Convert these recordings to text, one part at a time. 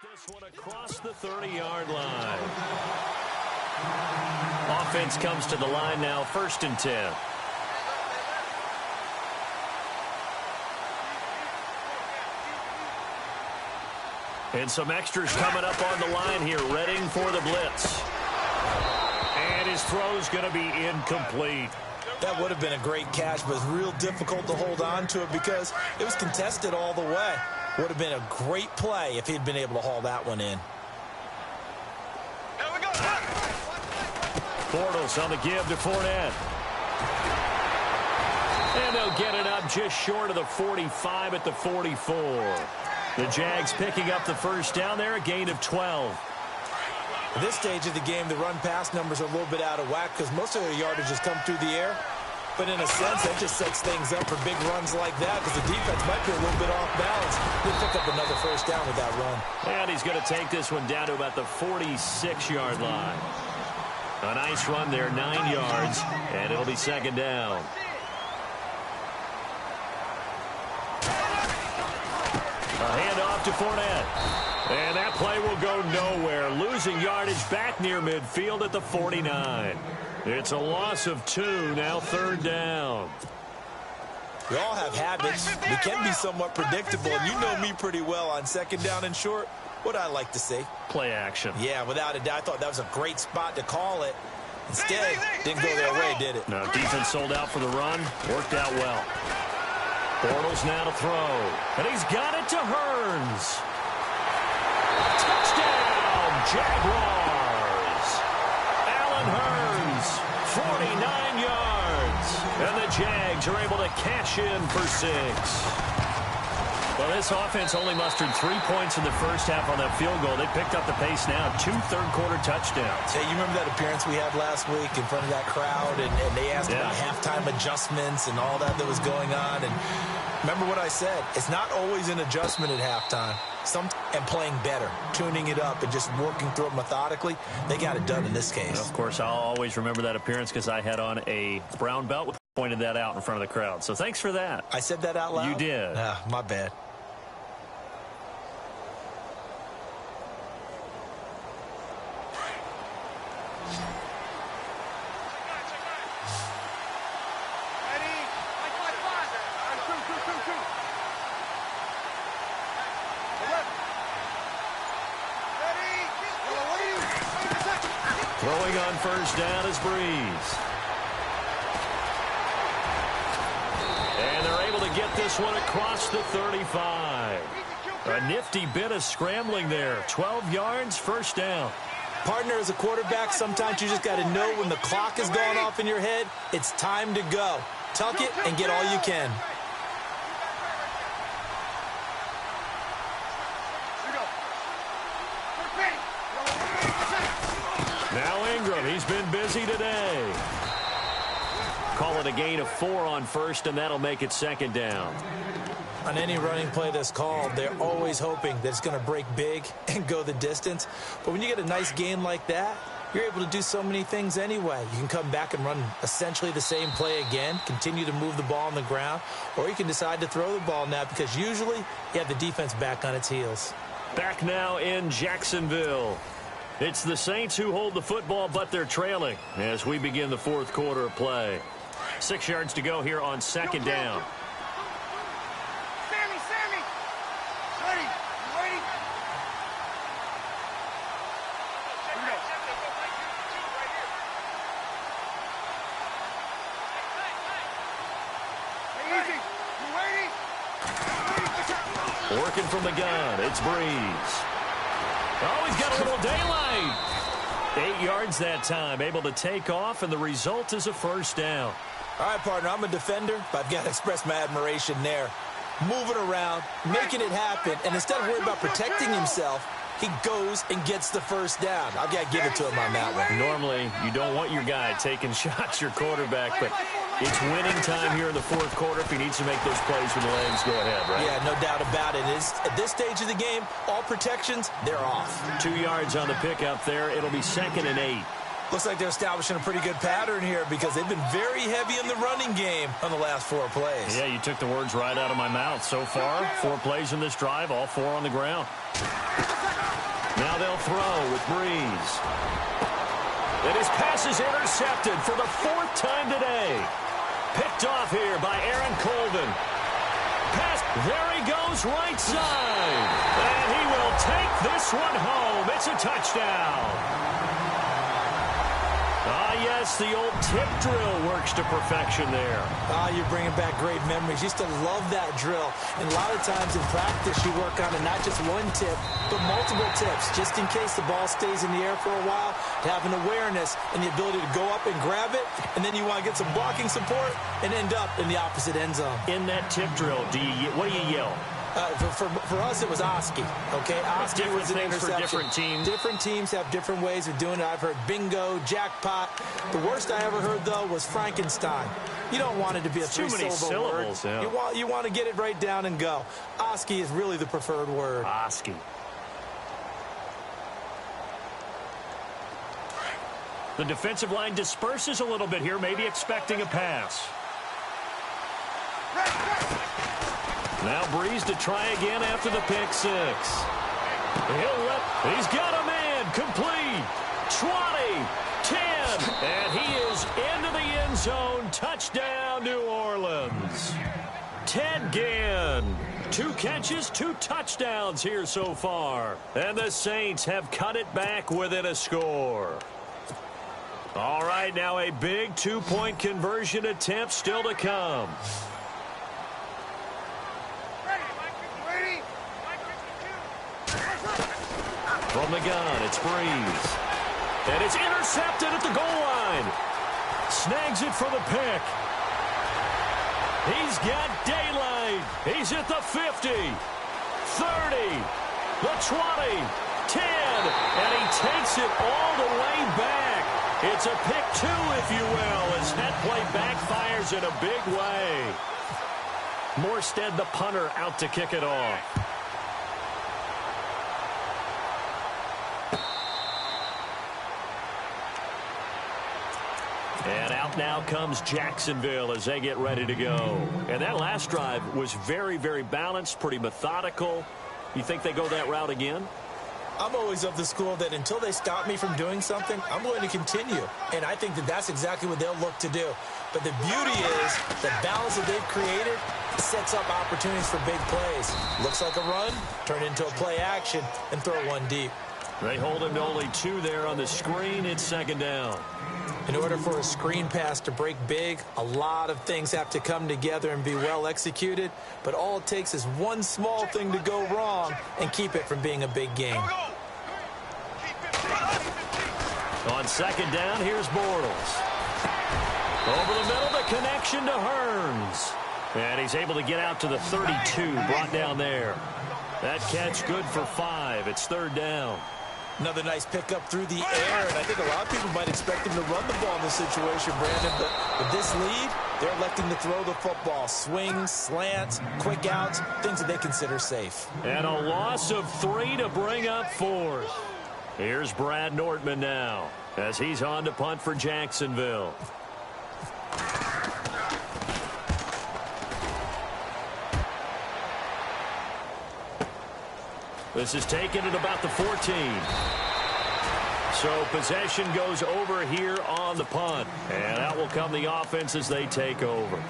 This one across the 30-yard line. Offense comes to the line now, 1st and 10. And some extras coming up on the line here, readying for the blitz. And his throw's going to be incomplete. That would have been a great catch, but it's real difficult to hold on to it because it was contested all the way. Would have been a great play if he'd been able to haul that one in. Bortles on the give to Fournette. And they'll get it up just short of the 45 at the 44. The Jags picking up the first down there, a gain of 12. At this stage of the game, the run-pass numbers are a little bit out of whack because most of their yardage has come through the air. But in a sense, that just sets things up for big runs like that because the defense might be a little bit off balance. They'll pick up another first down with that run. And he's going to take this one down to about the 46-yard line. A nice run there, 9 yards, and it'll be 2nd down. A handoff to Fournette. And that play will go nowhere. Losing yardage back near midfield at the 49. It's a loss of 2, now 3rd down. We all have habits. We can be somewhat predictable, and you know me pretty well on 2nd down and short. What I like to see. Play action. Yeah, without a doubt. I thought that was a great spot to call it. Instead, didn't go their way, did it? No, defense sold out for the run. Worked out well. Bortles now to throw. And he's got it to Hearns. Touchdown, Jaguars. Allen Hearns, 49 yards. And the Jags are able to cash in for 6. Well, this offense only mustered 3 points in the first half on that field goal. They picked up the pace now. 2 third-quarter touchdowns. Hey, you remember that appearance we had last week in front of that crowd, and they asked about halftime adjustments and all that was going on. And remember what I said. It's not always an adjustment at halftime. And playing better, tuning it up, and just working through it methodically. They got it done in this case. Of course, I'll always remember that appearance because I had on a brown belt. Pointed that out in front of the crowd. So thanks for that. I said that out loud? You did. My bad. Throwing on first down is Breeze. And they're able to get this one across the 35. A nifty bit of scrambling there. 12 yards, first down. Partner, as a quarterback, sometimes you just got to know when the clock has gone off in your head, it's time to go. Tuck it and get all you can. Now Ingram, he's been busy today. Call it a gain of 4 on first, and that'll make it 2nd down. On any running play that's called, they're always hoping that it's going to break big and go the distance. But when you get a nice gain like that, you're able to do so many things anyway. You can come back and run essentially the same play again, continue to move the ball on the ground, or you can decide to throw the ball now because usually you have the defense back on its heels. Back now in Jacksonville. It's the Saints who hold the football, but they're trailing as we begin the 4th quarter of play. 6 yards to go here on 2nd down. Sammy! Ready? You ready? Easy. You ready? Working from the gun, it's Breeze. Oh, he's got a little daylight. 8 yards that time, able to take off, and the result is a first down. All right, partner, I'm a defender, but I've got to express my admiration there. Moving around, making it happen, and instead of worrying about protecting himself, he goes and gets the first down. I've got to give it to him on that one. Normally, you don't want your guy taking shots, your quarterback, but it's winning time here in the 4th quarter. If he needs to make those plays with the legs, go ahead, right? Yeah, no doubt about it. At this stage of the game, all protections, they're off. 2 yards on the pickup there. It'll be 2nd and 8. Looks like they're establishing a pretty good pattern here because they've been very heavy in the running game on the last 4 plays. Yeah, you took the words right out of my mouth. So far, 4 plays in this drive, all 4 on the ground. Now they'll throw with Breeze. And his pass is intercepted for the 4th time today. Picked off here by Aaron Colvin. Pass. There he goes right side. And he will take this one home. It's a touchdown. Ah, yes, the old tip drill works to perfection there. Ah, you're bringing back great memories. Used to love that drill. And a lot of times in practice, you work on it, not just one tip, but multiple tips, just in case the ball stays in the air for a while, to have an awareness and the ability to go up and grab it, and then you want to get some blocking support and end up in the opposite end zone. In that tip drill, what do you yell? For us, it was Oski. Okay, Oski was an interception. For different teams. Different teams have different ways of doing it. I've heard bingo, jackpot. The worst I ever heard, though, was Frankenstein. You don't want it to be a three-syllable word. Yeah. You want to get it right down and go. Oski is really the preferred word. Oski. The defensive line disperses a little bit here, maybe expecting a pass. Now Breeze to try again after the pick six. He's got a man. Complete. 20, 10, and he is into the end zone. Touchdown, New Orleans. Ted Ginn. 2 catches, 2 touchdowns here so far. And the Saints have cut it back within a score. All right, now a big 2-point conversion attempt still to come. From the gun, it's Breeze. And it's intercepted at the goal line. Snags it for the pick. He's got daylight. He's at the 50, 30, the 20, 10, and he takes it all the way back. It's a pick 2, if you will, as that play backfires in a big way. Morstead, the punter, out to kick it off. And out now comes Jacksonville as they get ready to go. And that last drive was very, very balanced, pretty methodical. You think they go that route again? I'm always of the school that until they stop me from doing something, I'm going to continue. And I think that that's exactly what they'll look to do. But the beauty is the balance that they've created sets up opportunities for big plays. Looks like a run, turn into a play action, and throw one deep. They hold him to only 2 there on the screen. It's 2nd down. In order for a screen pass to break big, a lot of things have to come together and be well executed. But all it takes is one small thing to go wrong and keep it from being a big game. On 2nd down, here's Bortles. Over the middle, the connection to Hearns. And he's able to get out to the 32, brought down there. That catch good for 5. It's 3rd down. Another nice pickup through the air, and I think a lot of people might expect him to run the ball in this situation, Brandon, but with this lead, they're electing to throw the football. Swings, slants, quick outs, things that they consider safe. And a loss of 3 to bring up 4th. Here's Brad Nortman now, as he's on to punt for Jacksonville. This is taken at about the 14. So possession goes over here on the punt. And out will come the offense as they take over.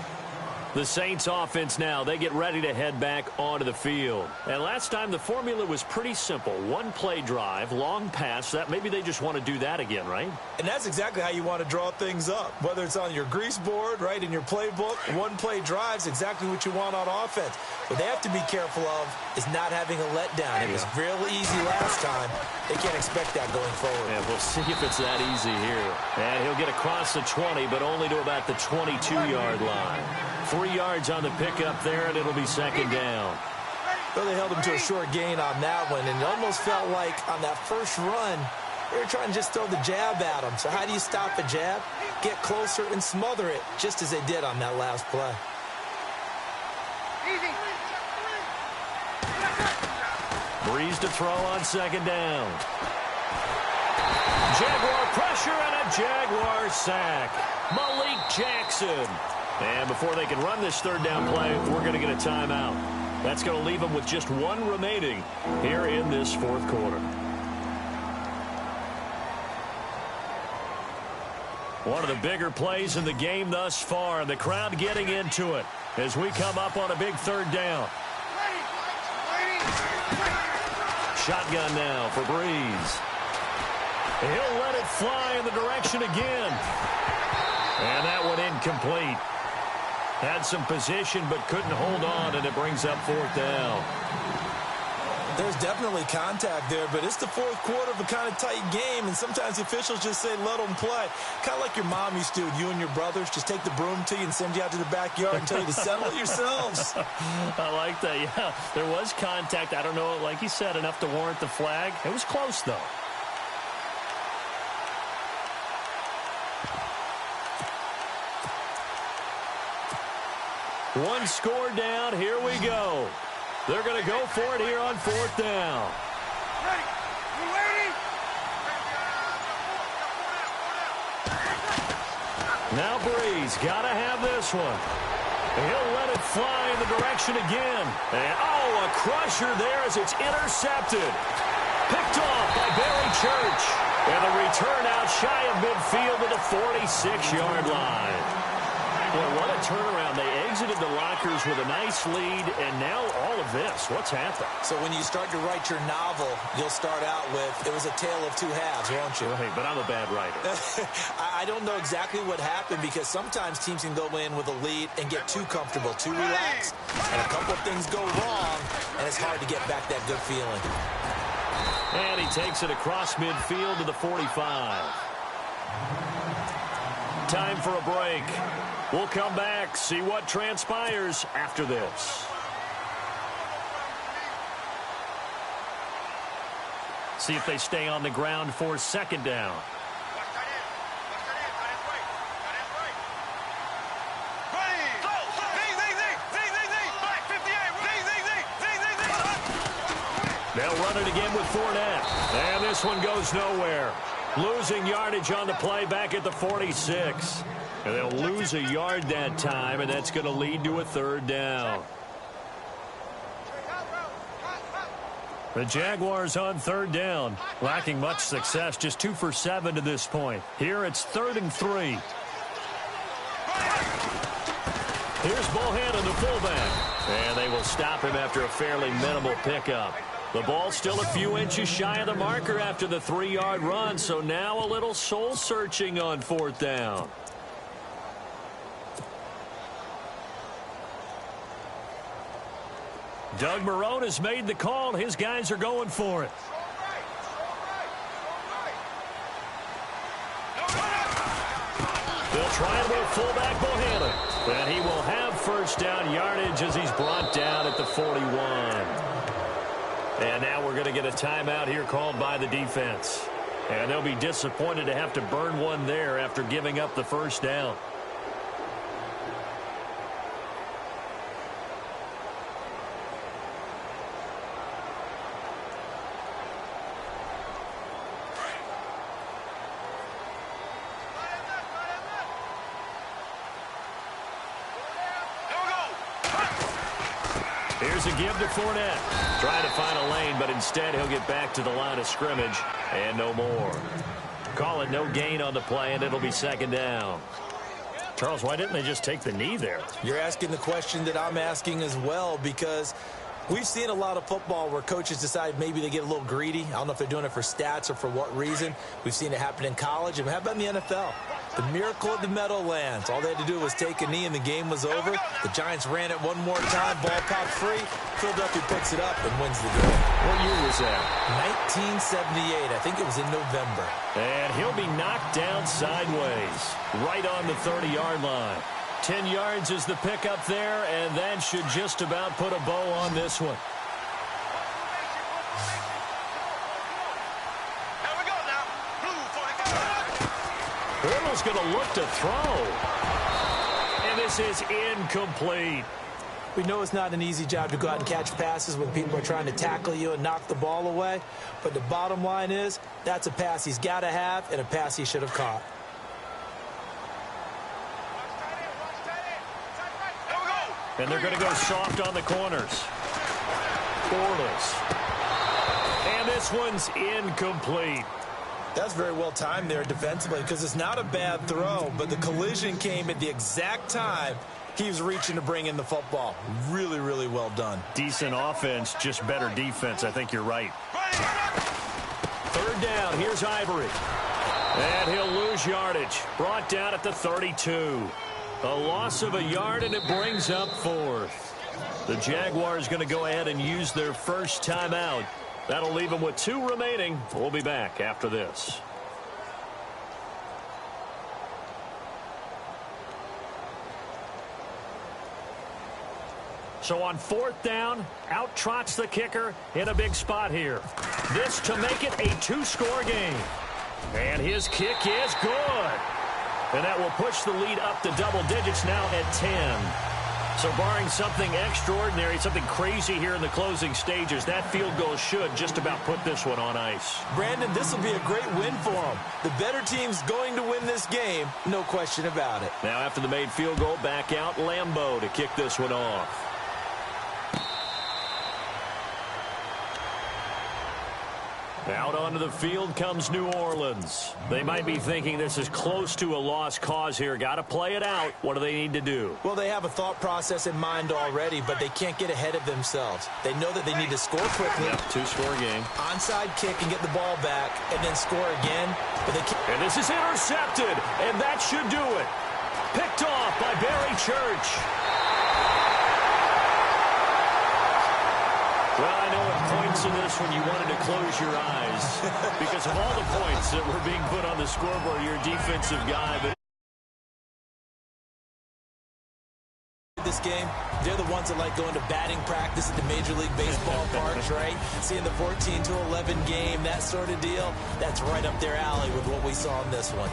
The Saints offense now, they get ready to head back onto the field. And last time the formula was pretty simple. 1 play drive, long pass. That maybe they just want to do that again, right? And that's exactly how you want to draw things up. Whether it's on your grease board, right, in your playbook, 1 play drive's exactly what you want on offense. What they have to be careful of is not having a letdown. It was real easy last time. They can't expect that going forward. And we'll see if it's that easy here. And he'll get across the 20, but only to about the 22-yard line. 3 yards on the pickup there, and it'll be 2nd down. Well, they held him to a short gain on that one, and it almost felt like on that first run, they were trying to just throw the jab at him. So how do you stop a jab? Get closer and smother it, just as they did on that last play. Breeze to throw on 2nd down. Jaguar pressure and a Jaguar sack. Malik Jackson. And before they can run this 3rd down play, we're going to get a timeout. That's going to leave them with just 1 remaining here in this 4th quarter. One of the bigger plays in the game thus far, and the crowd getting into it as we come up on a big third down. Shotgun now for Breeze. He'll let it fly in the direction again. And that one incomplete. Had some position but couldn't hold on, and it brings up fourth down. There's definitely contact there, but it's the fourth quarter of a kind of tight game, and sometimes the officials just say, let them play. Kind of like your mom used to with you and your brothers. Just take the broom to you and send you out to the backyard and tell you to settle it yourselves. I like that, yeah. There was contact. I don't know, like you said, enough to warrant the flag. It was close, though. One score down. Here we go. They're going to go for it here on fourth down. Ready. You ready? Now Breeze got to have this one. He'll let it fly in the direction again. And, a crusher there as it's intercepted. Picked off by Barry Church. And the return out shy of midfield to the 46-yard line. Boy, what a turnaround. They exited the lockers with a nice lead, and now all of this. What's happened? So when you start to write your novel, you'll start out with, it was a tale of two halves, won't you? Right, but I'm a bad writer. I don't know exactly what happened, because sometimes teams can go in with a lead and get too comfortable, too relaxed. And a couple of things go wrong, and it's hard to get back that good feeling. And he takes it across midfield to the 45. Time for a break. We'll come back, see what transpires after this. See if they stay on the ground for second down. They'll run it again with Fournette. And this one goes nowhere. Losing yardage on the play back at the 46. And they'll lose a yard that time, and that's going to lead to a third down. The Jaguars on third down, lacking much success, just 2 for 7 to this point. Here it's 3rd and 3. Here's Bohannon, the fullback. And they will stop him after a fairly minimal pickup. The ball still a few inches shy of the marker after the 3-yard run, so now a little soul-searching on fourth down. Doug Marrone has made the call. His guys are going for it. They'll try and move fullback Bohannon. And he will have first down yardage as he's brought down at the 41. And now we're going to get a timeout here called by the defense. And they'll be disappointed to have to burn one there after giving up the first down. Here's a give to Fournette. Trying to find a lane, but instead he'll get back to the line of scrimmage and no more. Call it no gain on the play, and it'll be second down. Charles, why didn't they just take the knee there? You're asking the question that I'm asking as well, because we've seen a lot of football where coaches decide maybe they get a little greedy. I don't know if they're doing it for stats or for what reason. We've seen it happen in college, and how about in the NFL? The miracle of the Meadowlands. All they had to do was take a knee, and the game was over. The Giants ran it one more time. Ball popped free. Philadelphia picks it up and wins the game. What year was that? 1978. I think it was in November. And he'll be knocked down sideways, right on the 30-yard line. 10 yards is the pickup there, and that should just about put a bow on this one. Little's going to look to throw. And this is incomplete. We know it's not an easy job to go out and catch passes when people are trying to tackle you and knock the ball away. But the bottom line is, that's a pass he's got to have and a pass he should have caught. And they're going to go soft on the corners. Bortles. And this one's incomplete. That's very well timed there defensively because it's not a bad throw, but the collision came at the exact time he was reaching to bring in the football. Really, really well done. Decent offense, just better defense. I think you're right. Third down, here's Ivory. And he'll lose yardage. Brought down at the 32. A loss of a yard, and it brings up fourth. The Jaguars going to go ahead and use their first timeout. That'll leave them with 2 remaining. We'll be back after this. So on 4th down, out trots the kicker in a big spot here. This to make it a 2-score game. And his kick is good. And that will push the lead up to double digits now at 10. So barring something extraordinary, something crazy here in the closing stages, that field goal should just about put this one on ice. Brandon, this will be a great win for them. The better team's going to win this game, no question about it. Now after the made field goal, back out Lambeau to kick this one off. Out onto the field comes New Orleans. They might be thinking this is close to a lost cause here. Got to play it out. What do they need to do? Well, they have a thought process in mind already, but they can't get ahead of themselves. They know that they need to score quickly. Yep, 2-score game. Onside kick and get the ball back, and then score again. But they can't. And this is intercepted, and that should do it. Picked off by Barry Church. Well, I know at points in this when you wanted to close your eyes because of all the points that were being put on the scoreboard. You're a defensive guy, but this game, they're the ones that like going to batting practice at the Major League Baseball parks, right? Seeing the 14-11 game, that sort of deal, that's right up their alley with what we saw in this one.